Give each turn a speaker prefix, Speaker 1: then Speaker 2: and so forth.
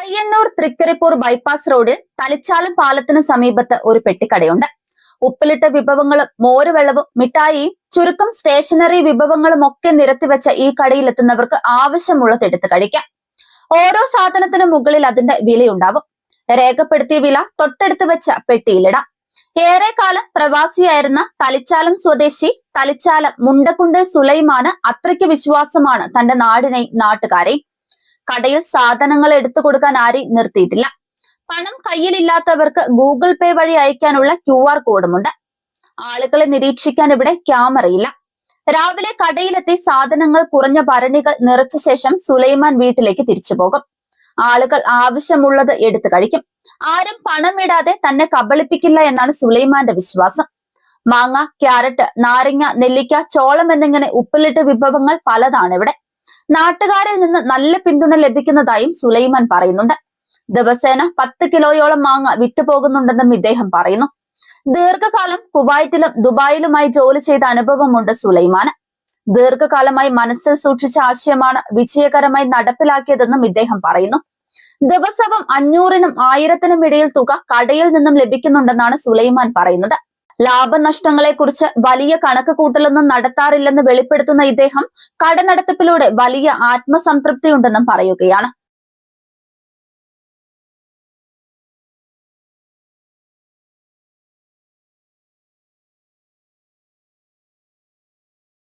Speaker 1: Payyanur Trikaripur bypass റോഡിൽ തളിച്ചാലം പാലത്തിന് സമീപത്ത് ഒരു പെട്ടിക്കടയുണ്ട്. ഉപ്പിലിട്ട വിഭവങ്ങളും മോരുവെള്ളവും മിഠായിയും ചുരുക്കം സ്റ്റേഷനറി വിഭവങ്ങളും ഒക്കെ നിരത്തിവെച്ച ഈ കടയിലെത്തുന്നവർക്ക് ആവശ്യമുള്ളത് എടുത്ത് കഴിക്കാം. ഓരോ സാധനത്തിനു മുകളിൽ അതിന്റെ വിലയുണ്ടാവും. രേഖപ്പെടുത്തിയ വില തൊട്ടടുത്ത് വെച്ച പെട്ടിയിലിടാം. ഏറെക്കാലം പ്രവാസിയായിരുന്ന തളിച്ചാലം സ്വദേശി തളിച്ചാലം മുണ്ടക്കുണ്ടൽ സുലൈമാന് അത്രയ്ക്ക് വിശ്വാസമാണ് തന്റെ നാടിനെയും നാട്ടുകാരെയും. കടയിൽ സാധനങ്ങൾ എടുത്തു കൊടുക്കാൻ ആരെയും നിർത്തിയിട്ടില്ല. പണം കയ്യിലില്ലാത്തവർക്ക് ഗൂഗിൾ പേ വഴി അയക്കാനുള്ള QR കോഡുമുണ്ട്. ആളുകളെ നിരീക്ഷിക്കാൻ ഇവിടെ ക്യാമറയില്ല. രാവിലെ കടയിലെത്തി സാധനങ്ങൾ കുറഞ്ഞ ഭരണികൾ നിറച്ച ശേഷം സുലൈമാൻ വീട്ടിലേക്ക് തിരിച്ചു പോകും. ആളുകൾ ആവശ്യമുള്ളത് എടുത്തു കഴിക്കും. ആരും പണം ഇടാതെ തന്നെ കബളിപ്പിക്കില്ല എന്നാണ് സുലൈമാന്റെ വിശ്വാസം. മാങ്ങ, ക്യാരറ്റ്, നാരങ്ങ, നെല്ലിക്ക, ചോളം എന്നിങ്ങനെ ഉപ്പിലിട്ട് വിഭവങ്ങൾ പലതാണ് ഇവിടെ. നാട്ടുകാരിൽ നിന്ന് നല്ല പിന്തുണ ലഭിക്കുന്നതായും സുലൈമാൻ പറയുന്നുണ്ട്. ദിവസേന 10 കിലോയോളം മാങ്ങ വിറ്റുപോകുന്നുണ്ടെന്നും ഇദ്ദേഹം പറയുന്നു. ദീർഘകാലം കുവൈറ്റിലും ദുബായിലുമായി ജോലി ചെയ്ത അനുഭവമുണ്ട് സുലൈമാന്. ദീർഘകാലമായി മനസ്സിൽ സൂക്ഷിച്ച ആശയമാണ് വിജയകരമായി നടപ്പിലാക്കിയതെന്നും ഇദ്ദേഹം പറയുന്നു. ദിവസവും 500-നും 1000-നും ഇടയിൽ തുക കടയിൽ നിന്നും ലഭിക്കുന്നുണ്ടെന്നാണ് സുലൈമാൻ പറയുന്നത്. ലാഭനഷ്ടങ്ങളെക്കുറിച്ച് വലിയ കണക്ക് കൂട്ടലൊന്നും നടത്താറില്ലെന്ന് വെളിപ്പെടുത്തുന്ന ഇദ്ദേഹം കട നടത്തിപ്പിലൂടെ വലിയ ആത്മസംതൃപ്തിയുണ്ടെന്നും പറയുകയാണ്.